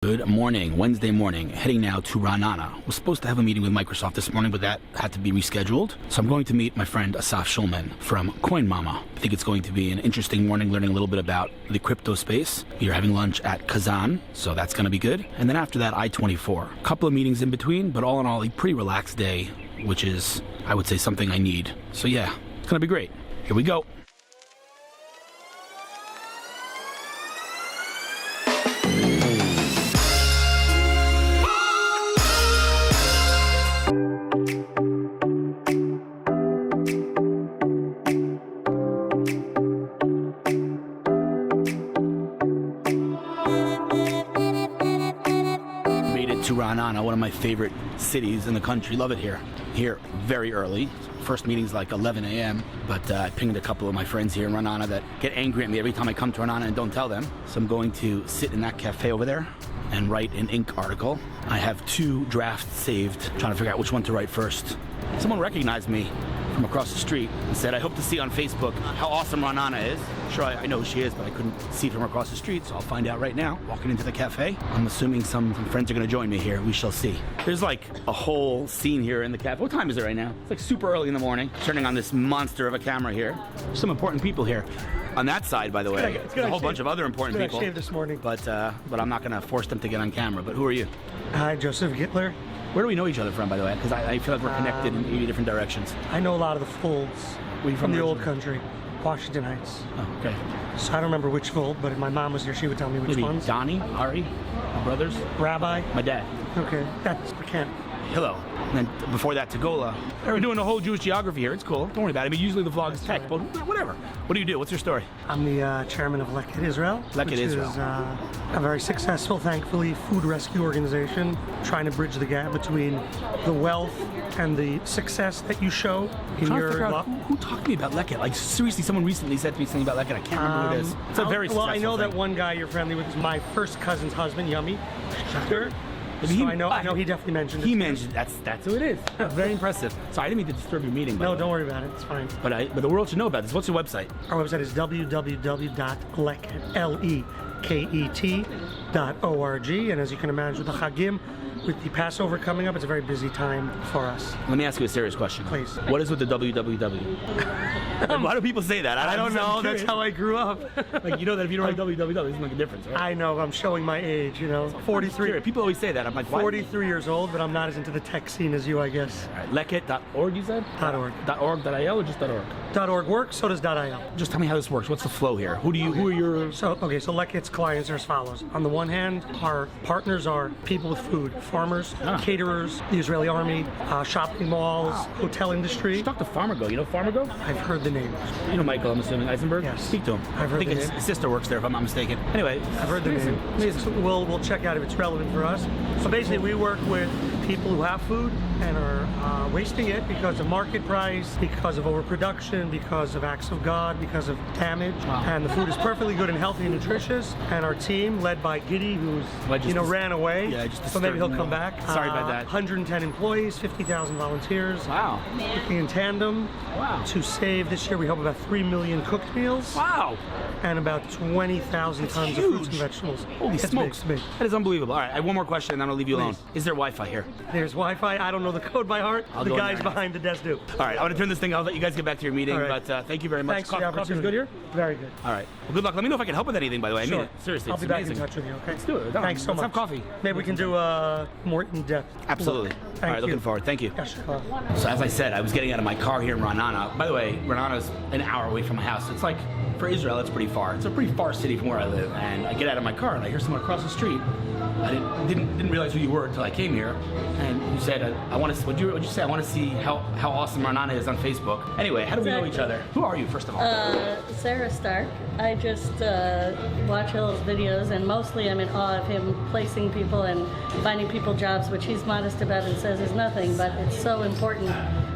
Good morning, Wednesday morning, heading now to Raanana. Was supposed to have a meeting with Microsoft this morning, but that had to be rescheduled. So I'm going to meet my friend Asaf Shulman from CoinMama. I think it's going to be an interesting morning, learning a little bit about the crypto space. We are having lunch at Kazan, so that's going to be good. And then after that, I-24. A couple of meetings in between, but all in all, a pretty relaxed day, which is, I would say, something I need. So yeah, it's going to be great. Here we go. To Raanana, one of my favorite cities in the country. Love it here. Here very early. First meeting's like 11 a.m. But I pinged a couple of my friends here in Raanana that get angry at me every time I come to Raanana and don't tell them. So I'm going to sit in that cafe over there and write an Inc. article. I have 2 drafts saved, trying to figure out which one to write first. Someone recognized me from across the street and said, I hope to see on Facebook how awesome Raanana is. Sure, I know who she is, but I couldn't see from across the street, so I'll find out right now. Walking into the cafe, I'm assuming some friends are gonna join me here. We shall see. There's like a whole scene here in the cafe. What time is it right now? It's like super early in the morning. Turning on this monster of a camera here. There's some important people here. On that side, by the way, there's a whole bunch of other important people. Shaved this morning. But I'm not gonna force them to get on camera. But who are you? Hi, Joseph Gitler. Where do we know each other from, by the way? Because I feel like we're connected in 80 different directions. I know a lot of the Fulds from the old country, Washington Heights. Oh, okay. So I don't remember which Fuld, but if my mom was here, she would tell me which Maybe ones. Donnie, Ari, my brothers. Rabbi. My dad. Okay, I can't. Hillel. And then before that, Tagola. We're doing the whole Jewish geography here. It's cool. Don't worry about it. I mean, usually the vlog is tech, but whatever. What do you do? What's your story? I'm the chairman of Leket Israel. Leket Israel. Which is a very successful, thankfully, food rescue organization trying to bridge the gap between the wealth and the success that you show in your life. Who talked to me about Leket? Like, seriously, someone recently said to me something about Leket. I can't remember who it is. It's a very successful I know thing. that one guy you're friendly with is my first cousin's husband, Yummy Schachter. So I know he definitely mentioned it. He mentioned that's who it is. Very impressive. So I didn't mean to disturb your meeting. No, don't worry about it. It's fine. But the world should know about this. What's your website? Our website is www.leket.org. And as you can imagine, with the Chagim, with the Passover coming up, it's a very busy time for us. Let me ask you a serious question. Please. What is with the www? Why do people say that? I don't know. That's how I grew up. Like, you know that if you don't write www, it doesn't make a difference, right? I know. I'm showing my age, you know. 43. People always say that. I'm like, why? 43 years old, but I'm not as into the tech scene as you, I guess. All right. Leket.org, you said? .org. .org.il or just .org? .org works, so does .il. Just tell me how this works. What's the flow here? Who are your... So Leket's clients are as follows. On the one hand, our partners are people with food, farmers, caterers, the Israeli army, shopping malls, hotel industry. You should talk to Farmigo. You know Farmigo? I've heard the name. You know Michael, I'm assuming, Eisenberg? Yes. Speak to him. I've heard I think the his name. sister works there, if I'm not mistaken. Anyway. I've heard the name. Amazing. So we'll check out if it's relevant for us. So basically, we work with people who have food and are wasting it because of market price, because of overproduction, because of acts of God, because of damage. Wow. And the food is perfectly good and healthy and nutritious. And our team, led by Giddy, who's ran away. Yeah, just so maybe he'll come back. Sorry about that. 110 employees, 50,000 volunteers. Wow. Working in tandem. Wow. To save this year, we hope about 3 million cooked meals. Wow. And about 20,000 tons huge. of fruits and vegetables. Holy smokes. Big. That is unbelievable. All right, I have one more question and then I'll leave you alone. Please. Is there Wi-Fi here? There's Wi-Fi. I don't know the code by heart. The guys behind the desk do. All right, I'm going to turn this thing. I'll let you guys get back to your meeting. Right. But thank you very much. Thanks for the opportunity. Coffee's good here? Very good. All right. Well, good luck. Let me know if I can help with anything, by the way. Sure. I mean it. Seriously, I'll it's be back amazing. in touch with you, okay? Let's do it. Thanks so much. Let's have coffee. Maybe we can do more in-depth. Absolutely. Thank All right, you. looking forward. Thank you. Yes, So as I said, I was getting out of my car here in Raanana. By the way, Raanana's an hour away from my house. It's like, for Israel, it's pretty far. It's a pretty far city from where I live. And I get out of my car and I hear someone across the street. I didn't realize who you were until I came here. And you said, I want to. What'd you say? I want to see how awesome Raanana is on Facebook. Anyway, how do we know each other? Who are you, first of all? Sarah Stark. I just watch Hillel's videos, and mostly I'm in awe of him placing people and finding people jobs, which he's modest about and says is nothing, but it's so important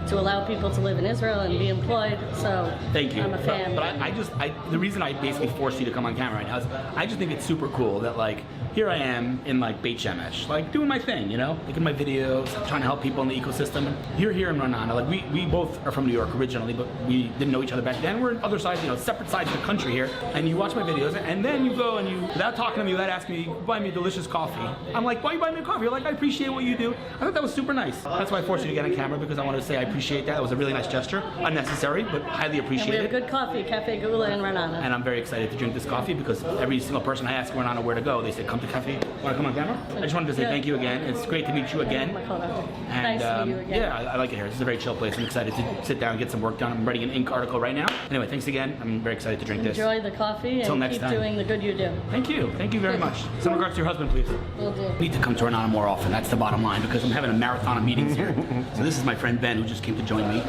to allow people to live in Israel and be employed. So thank you. I'm a fan. But the reason I basically forced you to come on camera right now is I just think it's super cool that, like, here I am in like Beit Shemesh, like doing my thing, you know, making my videos, trying to help people in the ecosystem. And you're here in Raanana. Like we both are from New York originally, but we didn't know each other back then. We're on other sides, you know, separate sides of the country here. And you watch my videos, and then you go and you, without talking to me, without asking me, you buy me a delicious coffee. I'm like, why are you buying me a coffee? You're like, I appreciate what you do. I thought that was super nice. That's why I forced you to get on camera, because I wanted to say I appreciate that. It was a really nice gesture, unnecessary, but highly And we appreciated. have good coffee, Cafe Gula in Raanana. And I'm very excited to drink this coffee because every single person I ask Raanana where to go, they say, come to Cafe. Want to come on camera? I just wanted to say thank you again. It's great to meet you again. And Nice to meet you again. yeah, I like it here. This is a very chill place. I'm excited to sit down and get some work done. I'm writing an ink article right now. Anyway, thanks again. I'm very excited to drink this. Enjoy the coffee Till and next keep time. doing the good you do. Thank you. Thank you very much. Some regards to your husband, please. Will do. Need to come to Raanana more often. That's the bottom line, because I'm having a marathon of meetings here. So this is my friend Ben, who just came to join me.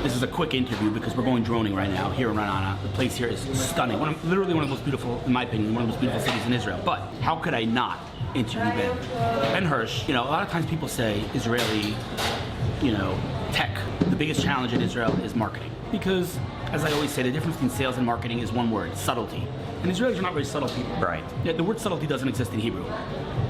This is a quick interview because we're going droning right now here in Raanana. The place here is stunning. Literally one of the most beautiful, in my opinion, one of the most beautiful cities in Israel. But how could I not interview Ben? Ben Hirsch, you know, a lot of times people say Israeli, you know, tech, the biggest challenge in Israel is marketing. Because, as I always say, the difference between sales and marketing is one word, subtlety. And Israelis are not very subtle people. Right. Yeah, the word subtlety doesn't exist in Hebrew.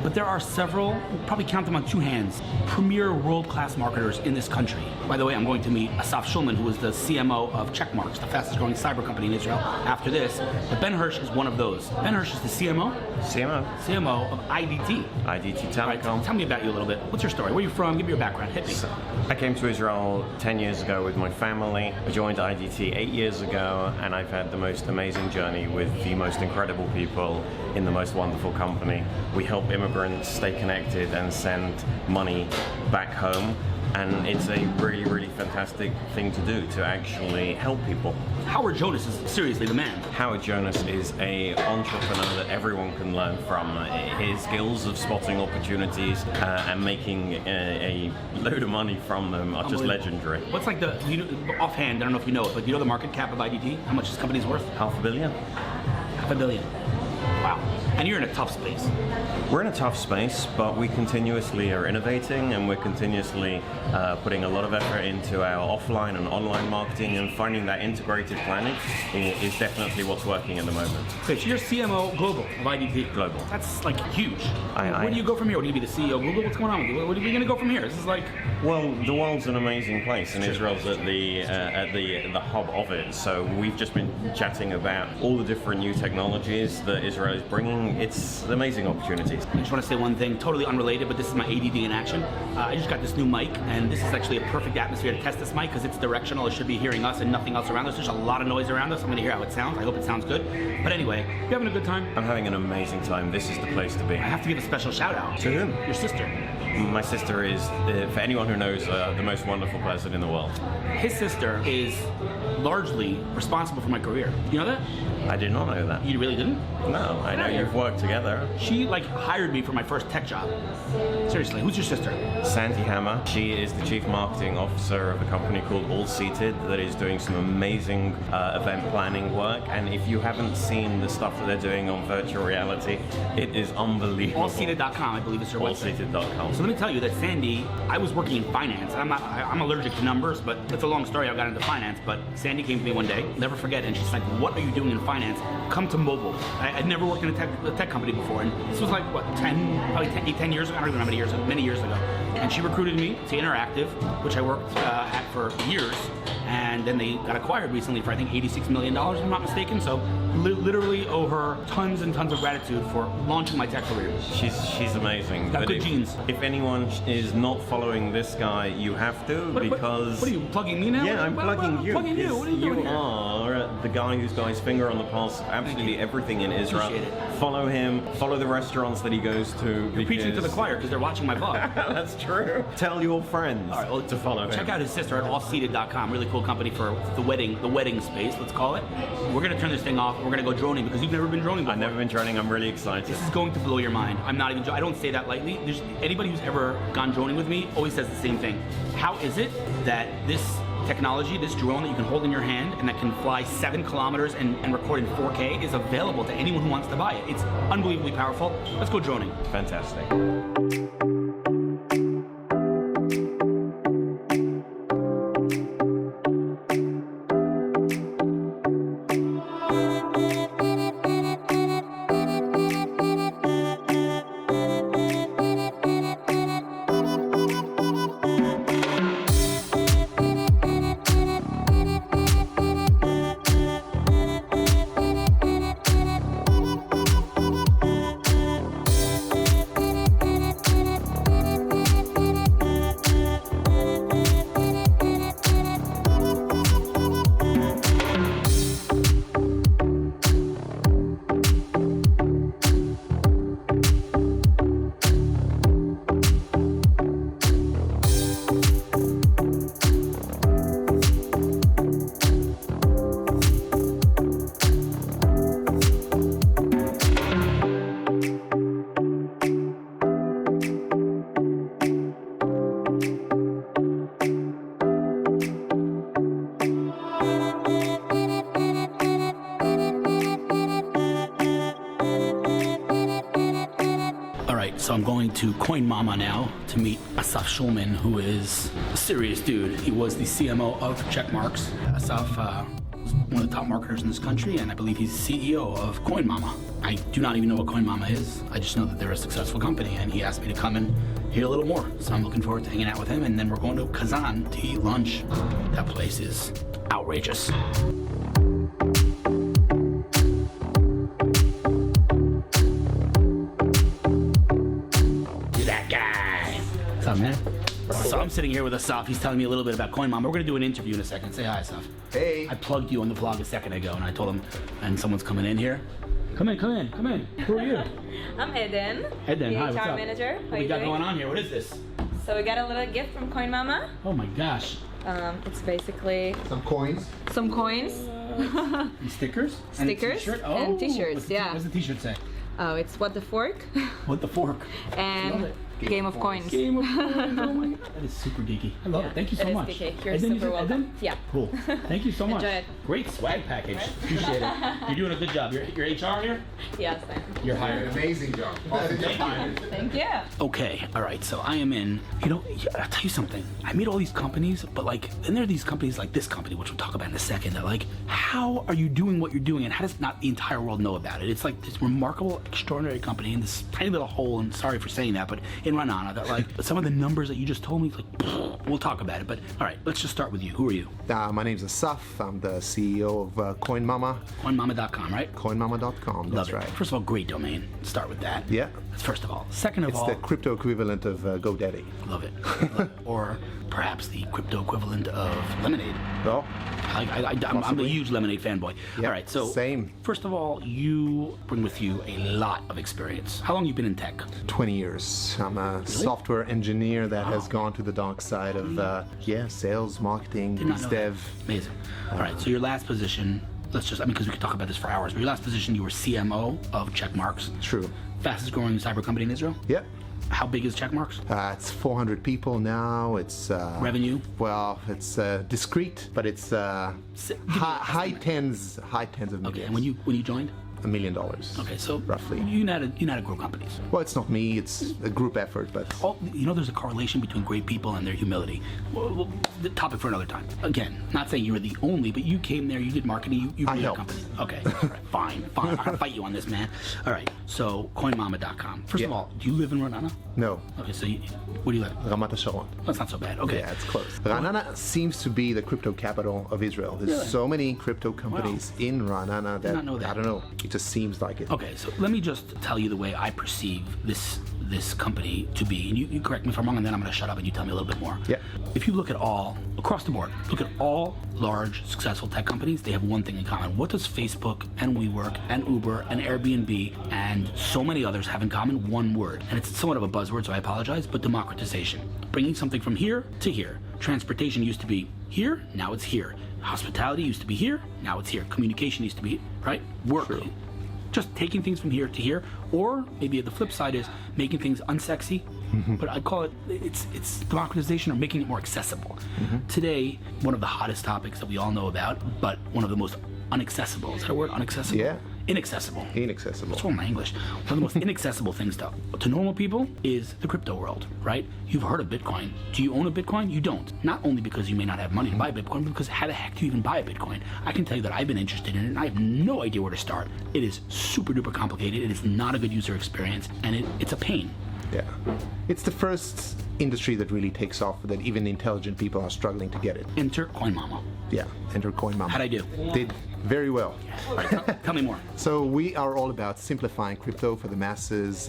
But there are several, probably count them on two hands, premier world-class marketers in this country. By the way, I'm going to meet Asaf Shulman, who is the CMO of Checkmarks, the fastest growing cyber company in Israel, after this. But Ben Hirsch is one of those. Ben Hirsch is the CMO? CMO of IDT. IDT All right, Telecom. tell me about you a little bit. What's your story? Where are you from? Give me your background. Hit me. I came to Israel 10 years ago with my family. I joined IDT 8 years ago, and I've had the most amazing journey with the most incredible people in the most wonderful company. We help immigrants stay connected and send money back home. And it's a really, really fantastic thing to do, to actually help people. Howard Jonas is seriously the man. Howard Jonas is an entrepreneur that everyone can learn from. His skills of spotting opportunities and making a load of money from them are just legendary. What's like the, you know, offhand, I don't know if you know it, but do you know the market cap of IDT? How much this company's worth? $500 million. $500 million. Wow. And you're in a tough space. We're in a tough space, but we continuously are innovating, and we're continuously putting a lot of effort into our offline and online marketing, and finding that integrated planning is definitely what's working at the moment. Okay, so you're CMO Global of IDT. Global. That's like huge. I- Where do you go from here? What do you be the CEO of Google? What's going on with you? Where are we going to go from here? This is like... Well, the world's an amazing place, and Israel's at the hub of it. So we've just been chatting about all the different new technologies that Israel is bringing. It's amazing opportunities. I just want to say one thing, totally unrelated, but this is my ADD in action. I just got this new mic, and this is actually a perfect atmosphere to test this mic because it's directional. It should be hearing us and nothing else around us. There's a lot of noise around us. I'm going to hear how it sounds. I hope it sounds good. But anyway, you having a good time? I'm having an amazing time. This is the place to be. I have to give a special shout out. To whom? Your sister. My sister is, for anyone who knows, the most wonderful person in the world. His sister is largely responsible for my career. You know that? I did not know that. You really didn't? No, I know you've worked together. She like hired me for my first tech job. Seriously, who's your sister? Sandy Hammer. She is the chief marketing officer of a company called All Seated that is doing some amazing event planning work. And if you haven't seen the stuff that they're doing on virtual reality, it is unbelievable. Allseated.com, I believe is her website. Allseated.com. So let me tell you that Sandy, I was working in finance, and I'm allergic to numbers, but it's a long story. I got into finance, but Sandy came to me one day, never forget, and she's like, "What are you doing in finance? Come to mobile." I'd never worked in a tech company before, and this was like what 10 years ago. I don't even know how many years, many years ago. And she recruited me to Interactive, which I worked at for years. And then they got acquired recently for I think $86 million, if I'm not mistaken. So literally owe her tons and tons of gratitude for launching my tech career. She's amazing. Got But good genes. If anyone is not following this guy, you have to, because... What are you, plugging me now? Yeah, I'm plugging you. Plugging you. What are you doing here? are the guy who's got his finger on the pulse of absolutely everything in Israel. Appreciate it. Follow him. Follow the restaurants that he goes to. You're preaching to the choir because they're watching my vlog. That's true. Tell your friends All right, well, to follow him. Check out his sister at allseated.com. Really cool company for the wedding space, let's call it. We're going to turn this thing off. We're going to go droning because you've never been droning before. I've never been droning. I'm really excited. This is going to blow your mind. I'm not even, I don't say that lightly. There's anybody who's ever gone droning with me always says the same thing. How is it that this technology, this drone that you can hold in your hand and that can fly 7 kilometers and record in 4K is available to anyone who wants to buy it? It's unbelievably powerful. Let's go droning. Fantastic. going to CoinMama now to meet Asaf Schulman, who is a serious dude. He was the CMO of Checkmarks. Asaf is one of the top marketers in this country, and I believe he's CEO of CoinMama. I do not even know what CoinMama is. I just know that they're a successful company, and he asked me to come and hear a little more. So I'm looking forward to hanging out with him, and then we're going to Kazan to eat lunch. That place is outrageous. What's up, man? So I'm sitting here with Asaf. He's telling me a little bit about CoinMama. We're going to do an interview in a second. Say hi, Asaf. Hey. I plugged you on the vlog a second ago, and I told him, and someone's coming in here. Come in. Who are you? I'm Eden. Eden, the hi, what's HR up? manager. What we got going on here? What is this? So we got a little gift from CoinMama. Oh my gosh. It's basically Some coins. some coins. And stickers? And a Stickers t-shirt? and t-shirts, What's the, yeah. What's the t-shirt say? Oh, it's what the fork What the fork? Love and it. game of coins. Game of coins. Oh my god. That is super geeky. I love it. Thank you so It is much. geeky. You're Eden, you super said welcome. Eden? Yeah. Cool. Thank you so much. Enjoy it. Great swag package. Appreciate it. You're doing a good job. You're HR here? Yes, You're hired. Amazing job. Awesome. Thank you. thank you. Okay, all right, so I am in, I'll tell you something. I meet all these companies, but and there are these companies like this company, which we'll talk about in a second, that how are you doing what you're doing, and how does not the entire world know about it? It's like this remarkable, extraordinary company in this tiny little hole, and sorry for saying that, but in Raanana, that some of the numbers that you just told me, we'll talk about it, but all right, let's just start with you. Who are you? My name's Asaf. I'm the CEO of CoinMama. CoinMama.com, right? CoinMama.com, that's Love it. right. First of all, great domain. Start with that. Yeah. That's first of all. Second of It's all, the crypto equivalent of GoDaddy. love it. Or perhaps the crypto equivalent of Lemonade. Well, I'm a Possibly. huge Lemonade fanboy. Yeah, All right, so same. First of all, you bring with you a lot of experience. How long have you been in tech? 20 years. I'm a software engineer that has gone to the dark side of sales, marketing, Did not know that. dev. Amazing. All right, so your last position, because we could talk about this for hours, but your last position, you were CMO of Checkmarks. True. Fastest growing cyber company in Israel? Yep. How big is Checkmarks? It's 400 people now. It's Revenue? Well, it's discreet, but it's Give me an high estimate. tens of millions. Okay, and when you joined? $1 million. Okay, so roughly. you know how to grow companies. Well, it's not me. It's a group effort, but There's a correlation between great people and their humility. Well, the topic for another time. Again, not saying you were the only, but you came there, you did marketing, you I grew your helped. company. Okay, all right, fine. I'm gonna fight you on this, man. All right, so CoinMama.com. First of Yeah. all, do you live in Raanana? no. Okay, so where do you live? Ramat HaSharon. That's not so bad. Okay. Yeah, it's close. Raanana seems to be the crypto capital of Israel. There's Really? so many crypto companies in Raanana Did not know that. I don't know. It just seems like it. Okay, so let me just tell you the way I perceive this company to be, and you correct me if I'm wrong, and then I'm going to shut up and you tell me a little bit more. Yeah. If you look at across the board, look at all large, successful tech companies, they have one thing in common. What does Facebook and WeWork and Uber and Airbnb and so many others have in common? One word. And it's somewhat of a buzzword, so I apologize, but democratization. Bringing something from here to here. Transportation used to be here, now it's here. Hospitality used to be here, now it's here. Communication used to be, right? Work. True. Just taking things from here to here, or maybe the flip side is making things unsexy, but I call it's democratization or making it more accessible. Today, one of the hottest topics that we all know about, but one of the most unaccessible, is that a word, unaccessible? Yeah. Inaccessible. Inaccessible. What's wrong with my English? One of the most inaccessible things to normal people is the crypto world, right? You've heard of Bitcoin. Do you own a Bitcoin? You don't. Not only because you may not have money to buy a Bitcoin, but because how the heck do you even buy a Bitcoin? I can tell you that I've been interested in it and I have no idea where to start. It is super duper complicated. It is not a good user experience and it's a pain. Yeah. It's the first industry that really takes off, that even intelligent people are struggling to get it. Enter CoinMama. Yeah. Enter CoinMama. How'd I do? Did very well. All right, tell me more. So we are all about simplifying crypto for the masses.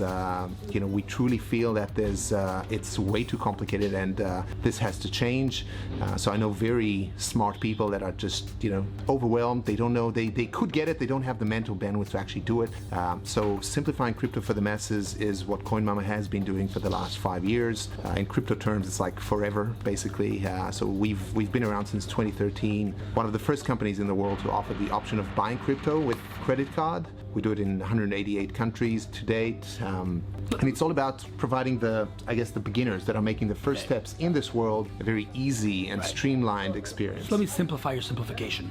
We truly feel that it's way too complicated, and this has to change. So I know very smart people that are just overwhelmed. They don't know they could get it. They don't have the mental bandwidth to actually do it. So simplifying crypto for the masses is what CoinMama has been doing for the last 5 years. In crypto terms, it's like forever, basically. So we've been around since 2013. One of the first companies in the world to offer the option of buying crypto with credit card. We do it in 188 countries to date. And it's all about providing the beginners that are making the first steps in this world a very easy and streamlined experience. So let me simplify your simplification.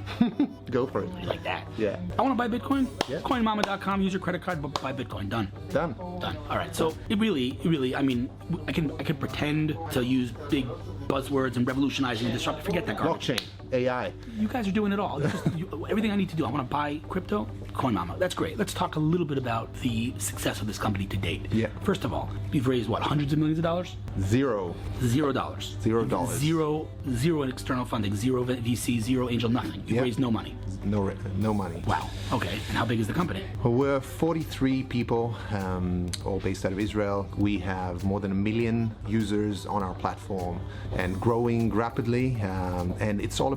Go for it. You like that? Yeah. I want to buy Bitcoin. Yeah. CoinMama.com. Use your credit card. Buy Bitcoin. Done. Done. All right. So it really. I mean, I can pretend to use big buzzwords and revolutionizing and disrupting. Forget that garbage. Blockchain, AI. You guys are doing it all. Everything I need to do. I want to buy crypto. CoinMama. That's great. Let's talk a little bit about the success of this company to date. Yeah. First of all, you've raised what, hundreds of millions of dollars? $0. Zero in external funding, zero VC, zero angel, nothing. You've raised no money. No money. Wow. Okay. And how big is the company? Well, we're 43 people, all based out of Israel. We have more than 1 million users on our platform and growing rapidly. And it's all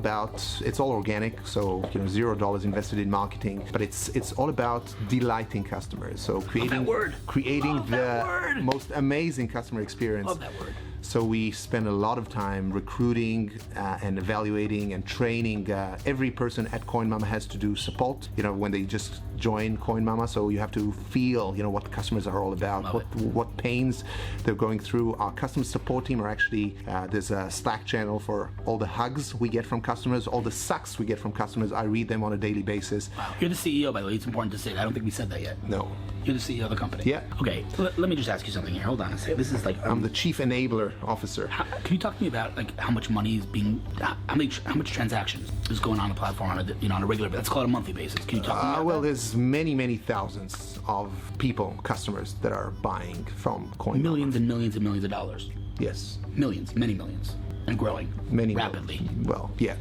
organic. So $0 invested in marketing, but it's all about delighting customers. So creating the most amazing customer experience. Love that word. So we spend a lot of time recruiting and evaluating and training. Every person at CoinMama has to do support, when they just join CoinMama. So you have to feel, what the customers are all about, what pains they're going through. Our customer support team are actually, there's a Slack channel for all the hugs we get from customers, all the sucks we get from customers. I read them on a daily basis. Wow. You're the CEO, by the way. It's important to say that. I don't think we said that yet. No. You're the CEO of the company. Yeah. Okay. Let me just ask you something here. Hold on a second. This is like I'm the chief enabler officer. Can you talk to me about how much money is being, how much transactions is going on the platform on a regular basis? Let's call it a monthly basis. Can you talk to me about Well, that? there's many thousands of people, customers that are buying from CoinMama. Millions and millions and millions of dollars. Yes. Millions, many millions, and growing Many rapidly. millions. Well, yeah.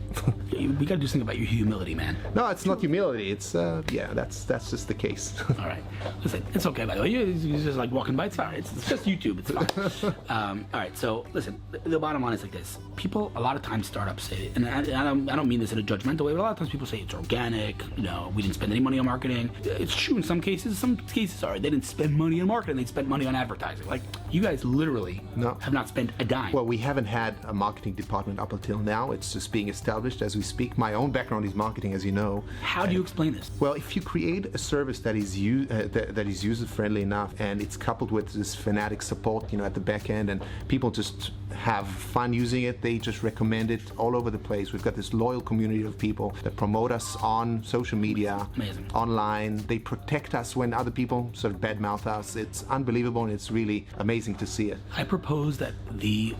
We got to do something about your humility, man. No, it's not humility. It's that's just the case. All right. Listen, it's okay, by the way. You're just like walking by. It's fine. It's just YouTube. It's fine. All right. So, listen, the bottom line is like this. People, a lot of times startups say, and I don't mean this in a judgmental way, but a lot of times people say it's organic. We didn't spend any money on marketing. It's true in some cases. Some cases are. They didn't spend money on marketing. They spent money on advertising. Like, you guys literally have not spent a dime. Well, we haven't had a marketing department up until now. It's just being established as we speak. My own background is marketing, as you know. How do you explain this? Well, if you create a service that is user-friendly enough and it's coupled with this fanatic support, at the back end, and people just have fun using it, they just recommend it all over the place. We've got this loyal community of people that promote us on social media, online. They protect us when other people sort of badmouth us. It's unbelievable, and it's really amazing to see it. I propose that the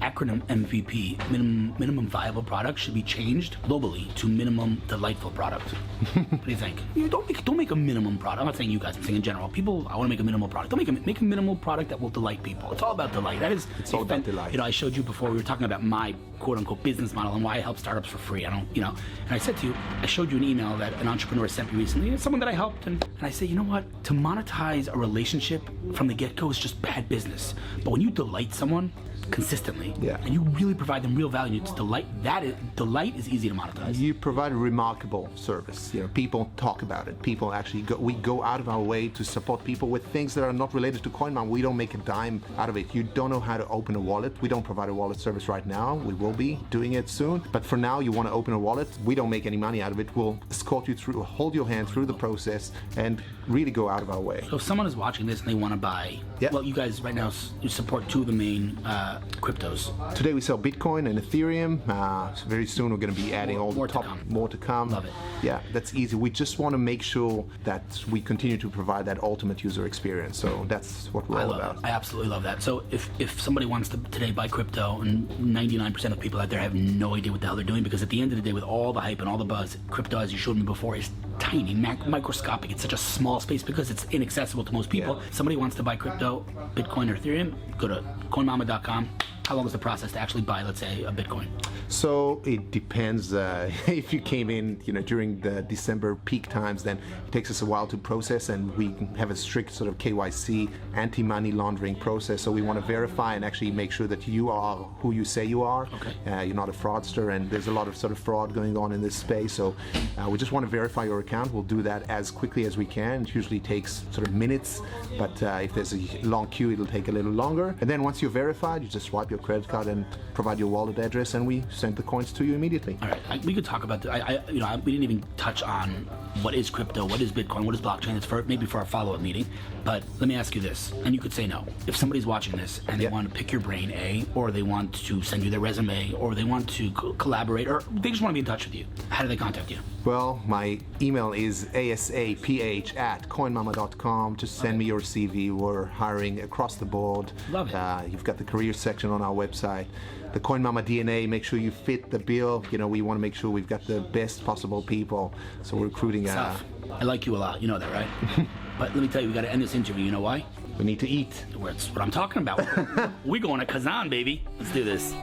acronym MVP, minimum viable product, should be changed globally to minimum delightful product. What do you think? Don't make a minimum product. I'm not saying you guys. I'm saying in general. People, I want to make a minimal product. Don't make a minimal product that will delight people. It's all about delight. It's all about delight. I showed you before we were talking about my quote-unquote business model and why I help startups for free. And I said to you, I showed you an email that an entrepreneur sent me recently. It's someone that I helped, and I say, you know what? To monetize a relationship from the get-go is just bad business. But when you delight someone consistently, and you really provide them real value, it's delight. Delight is easy to monetize. You provide a remarkable service. People talk about it. People actually we go out of our way to support people with things that are not related to CoinMama. We don't make a dime out of it. You don't know how to open a wallet. We don't provide a wallet service right now. We will be doing it soon. But for now, you want to open a wallet. We don't make any money out of it. We'll escort you through, hold your hand through the process, and really go out of our way. So if someone is watching this and they want to buy, well, you guys right now you support two of the main cryptos. Today we sell Bitcoin and Ethereum. So very soon we're going to be adding more to come. Love it. Yeah, that's easy. We just want to make sure that we continue to provide that ultimate user experience. So that's what we're all about. I absolutely love that. So if somebody wants to today buy crypto, and 99% of people out there have no idea what the hell they're doing, because at the end of the day, with all the hype and all the buzz, crypto, as you showed me before, is tiny, microscopic. It's such a small space because it's inaccessible to most people. If somebody wants to buy crypto, Bitcoin or Ethereum, go to CoinMama.com. How long is the process to actually buy, let's say, a Bitcoin? So it depends. If you came in, during the December peak times, then it takes us a while to process, and we have a strict sort of KYC, anti-money laundering process. So we want to verify and actually make sure that you are who you say you are. Okay. You're not a fraudster, and there's a lot of sort of fraud going on in this space. So we just want to verify your account. We'll do that as quickly as we can. It usually takes sort of minutes, but if there's a long queue, it'll take a little longer. And then once you're verified, you just swipe your credit card and provide your wallet address, and we send the coins to you immediately. All right, we could talk about we didn't even touch on what is crypto, what is Bitcoin, what is blockchain. It's maybe for our follow-up meeting. But let me ask you this, and you could say no. If somebody's watching this and they want to pick your brain, or they want to send you their resume, or they want to collaborate, or they just want to be in touch with you, how do they contact you? Well, my email is asaph@coinmama.com. Just send me your CV. We're hiring across the board. Love it. You've got the career section on our website. The CoinMama DNA, make sure you fit the bill. We want to make sure we've got the best possible people. So we're recruiting. I like you a lot. You know that, right? But let me tell you, we got to end this interview. You know why? We need to eat. That's what I'm talking about. We going to Kazan, baby. Let's do this.